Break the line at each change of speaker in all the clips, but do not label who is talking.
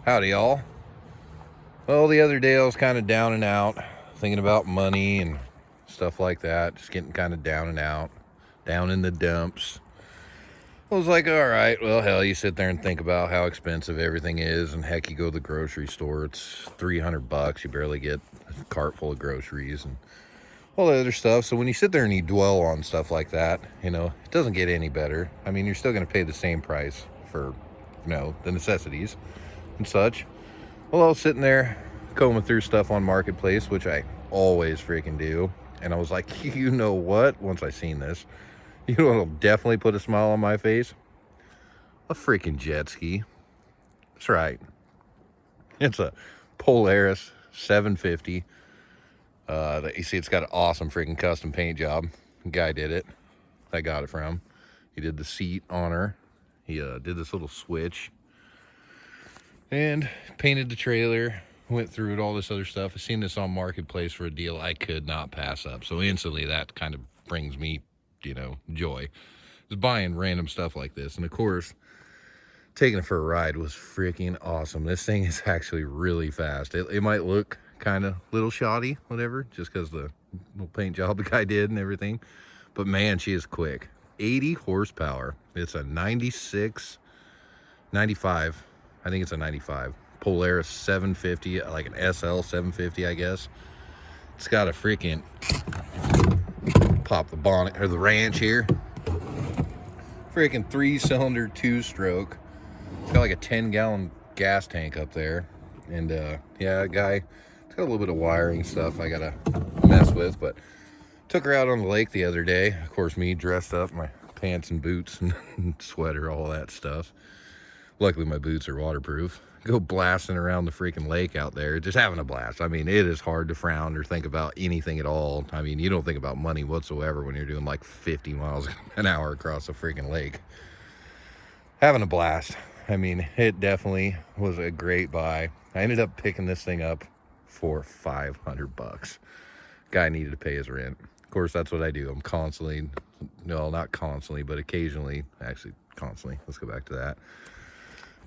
Howdy, y'all. Well, the other day I was kind of down and out, thinking about money and stuff like that. Just getting kind of down and out, down in the dumps. I was like, all right, well, hell, you sit there and think about how expensive everything is, and heck, you go to the grocery store, it's $300. You barely get a cart full of groceries and all the other stuff. So when you sit there and you dwell on stuff like that, it doesn't get any better. I mean, you're still going to pay the same price for, the necessities and such. Well, I was sitting there combing through stuff on Marketplace, which I always freaking do. And I was like, you know what? Once I seen this, you know what'll definitely put a smile on my face? A freaking jet ski. That's right. It's a Polaris 750. You see, it's got an awesome freaking custom paint job. The guy did it. I got it from. He did the seat on her. He did this little switch and painted the trailer, went through it, all this other stuff. I seen this on Marketplace for a deal I could not pass up. So instantly that kind of brings me, joy. Just buying random stuff like this. And of course, taking it for a ride was freaking awesome. This thing is actually really fast. It might look kind of little shoddy, whatever, just because the little paint job the guy did and everything. But man, she is quick. 80 horsepower. It's a 95. I think it's a 95. Polaris 750, like an SL 750, I guess. It's got a freaking, pop the bonnet, or the ranch here. Freaking 3-cylinder, 2-stroke. It's got like a 10-gallon gas tank up there. And yeah, guy, it's got a little bit of wiring stuff I gotta mess with, but took her out on the lake the other day. Of course, me dressed up, my pants and boots and sweater, all that stuff. Luckily, my boots are waterproof. Go blasting around the freaking lake out there, just having a blast. I mean, it is hard to frown or think about anything at all. I mean, you don't think about money whatsoever when you're doing like 50 miles an hour across a freaking lake. Having a blast. I mean, it definitely was a great buy. I ended up picking this thing up for $500. Guy needed to pay his rent. Of course, that's what I do. I'm constantly, no, not constantly, but occasionally, actually constantly, let's go back to that,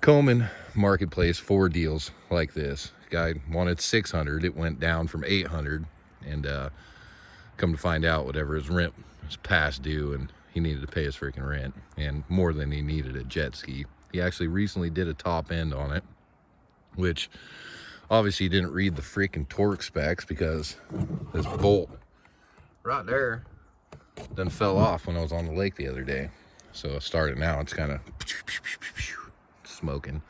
combing Marketplace for deals like this. Guy wanted $600. It went down from $800, and come to find out, whatever, his rent was past due, and he needed to pay his freaking rent, and more than he needed a jet ski. He actually recently did a top end on it, which obviously didn't read the freaking torque specs, because this bolt right there then fell off when I was on the lake the other day. So I started now, it's kind of smoking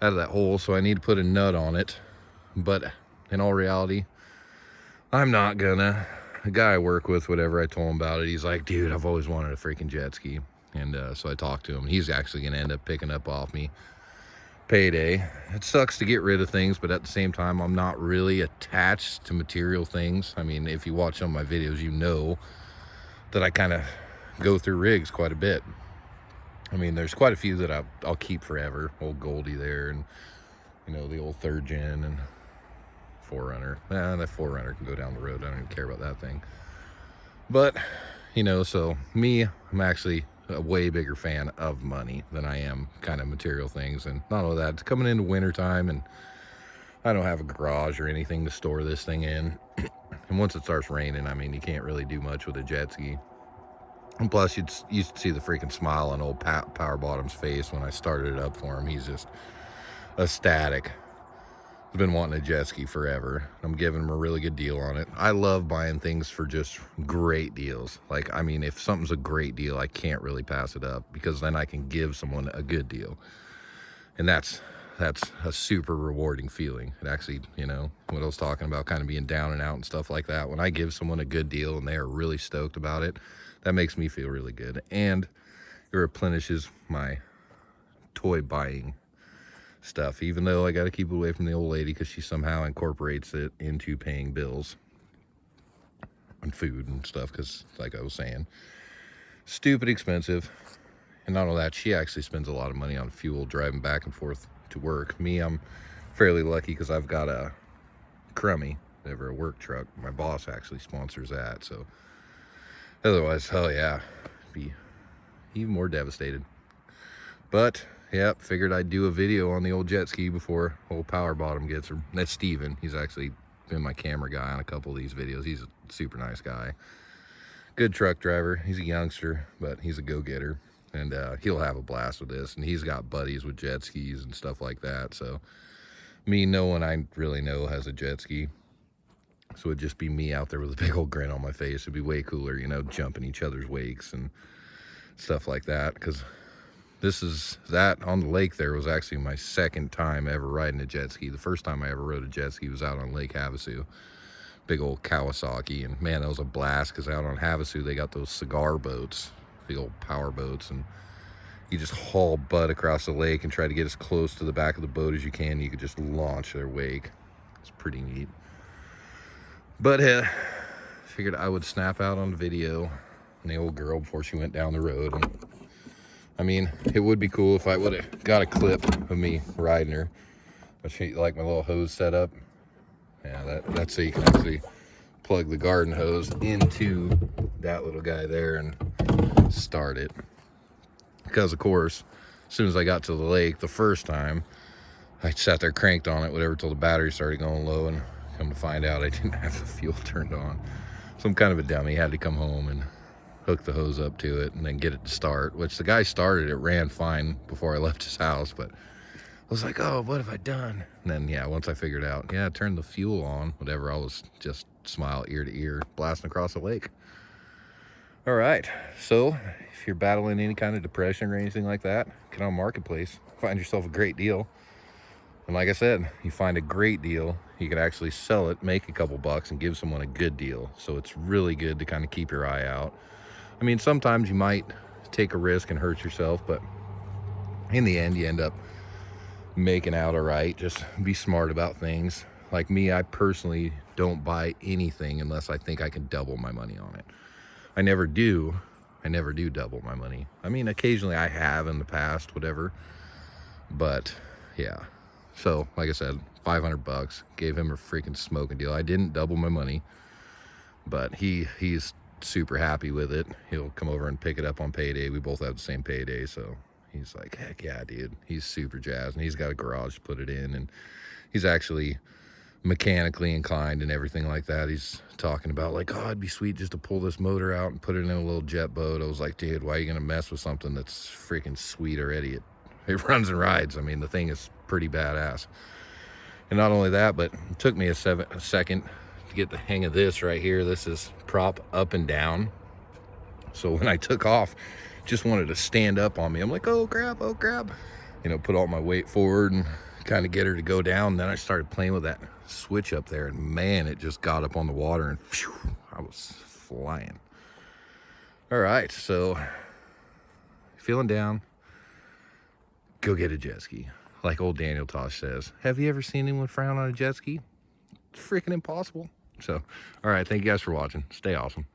out of that hole, so I need to put a nut on it. But in all reality, I'm not gonna. The guy I work with, whatever, I told him about it, he's like, dude, I've always wanted a freaking jet ski. And so I talked to him. He's actually gonna end up picking up off me payday. It sucks to get rid of things, but at the same time, I'm not really attached to material things. I mean, if you watch some of my videos, you know that I kind of go through rigs quite a bit. I mean, there's quite a few that I'll keep forever. Old Goldie there, and the old 3rd gen and 4Runner. That 4Runner can go down the road. I don't even care about that thing. But so me, I'm actually a way bigger fan of money than I am kind of material things. And not only that, it's coming into wintertime, and I don't have a garage or anything to store this thing in. And once it starts raining, I mean, you can't really do much with a jet ski. And plus, you see the freaking smile on old Power Bottom's face when I started it up for him. He's just ecstatic. He's been wanting a jet ski forever. I'm giving him a really good deal on it. I love buying things for just great deals. Like, I mean, if something's a great deal, I can't really pass it up, because then I can give someone a good deal. And that's a super rewarding feeling. It actually, what I was talking about, kind of being down and out and stuff like that. When I give someone a good deal and they are really stoked about it, that makes me feel really good. And it replenishes my toy buying stuff, even though I got to keep it away from the old lady, because she somehow incorporates it into paying bills and food and stuff, because like I was saying, stupid expensive. And not only that, she actually spends a lot of money on fuel driving back and forth to work. Me, I'm fairly lucky because I've got a crummy, never a work truck. My boss actually sponsors that, so otherwise, hell yeah, be even more devastated. But yep, figured I'd do a video on the old jet ski before old Power Bottom gets her. That's Steven. He's actually been my camera guy on a couple of these videos. He's a super nice guy. Good truck driver. He's a youngster, but he's a go-getter. And he'll have a blast with this. And he's got buddies with jet skis and stuff like that. So me, no one I really know has a jet ski. So it'd just be me out there with a big old grin on my face. It'd be way cooler, you know, jumping each other's wakes and stuff like that. Because that on the lake there was actually my second time ever riding a jet ski. The first time I ever rode a jet ski was out on Lake Havasu. Big old Kawasaki, and man, that was a blast, because out on Havasu they got those cigar boats, the old power boats, and you just haul butt across the lake and try to get as close to the back of the boat as you can. You could just launch their wake. It's pretty neat. But figured I would snap out on video on the old girl before she went down the road. And I mean, it would be cool if I would have got a clip of me riding her. But she, like my little hose setup. Yeah, that's so you can actually plug the garden hose into that little guy there and start it. Because of course, as soon as I got to the lake the first time, I sat there cranked on it, whatever, till the battery started going low, and come to find out I didn't have the fuel turned on. So I'm kind of a dummy. Had to come home and hook the hose up to it and then get it to start, which the guy started. It ran fine before I left his house, but I was like, oh, what have I done? And then, yeah, once I figured out, yeah, turn the fuel on, whatever, I was just smile ear to ear, blasting across the lake. All right, so if you're battling any kind of depression or anything like that, get on Marketplace, find yourself a great deal. And like I said, you find a great deal, you could actually sell it, make a couple bucks, and give someone a good deal. So it's really good to kind of keep your eye out. I mean, sometimes you might take a risk and hurt yourself, but in the end, you end up making out all right. Just be smart about things. Like me, I personally don't buy anything unless I think I can double my money on it. I never do double my money. I mean, occasionally I have in the past, whatever, but yeah. So like I said, 500 bucks, gave him a freaking smoking deal. I didn't double my money, but he's super happy with it. He'll come over and pick it up on payday. We both have the same payday, so he's like, heck yeah, dude. He's super jazzed, and he's got a garage to put it in, and he's actually mechanically inclined and everything like that. He's talking about like, oh, it'd be sweet just to pull this motor out and put it in a little jet boat. I was like, dude, why are you gonna mess with something that's freaking sweet already? It runs and rides. I mean, the thing is pretty badass. And not only that, but it took me a second to get the hang of this right here. This is prop up and down. So when I took off, just wanted to stand up on me. I'm like, oh crap, oh crap. You know, put all my weight forward and kind of get her to go down. Then I started playing with that switch up there, and man, it just got up on the water, and phew, I was flying. All right, so feeling down, go get a jet ski. Like old Daniel Tosh says, have you ever seen anyone frown on a jet ski? It's freaking impossible. So, all right, thank you guys for watching. Stay awesome.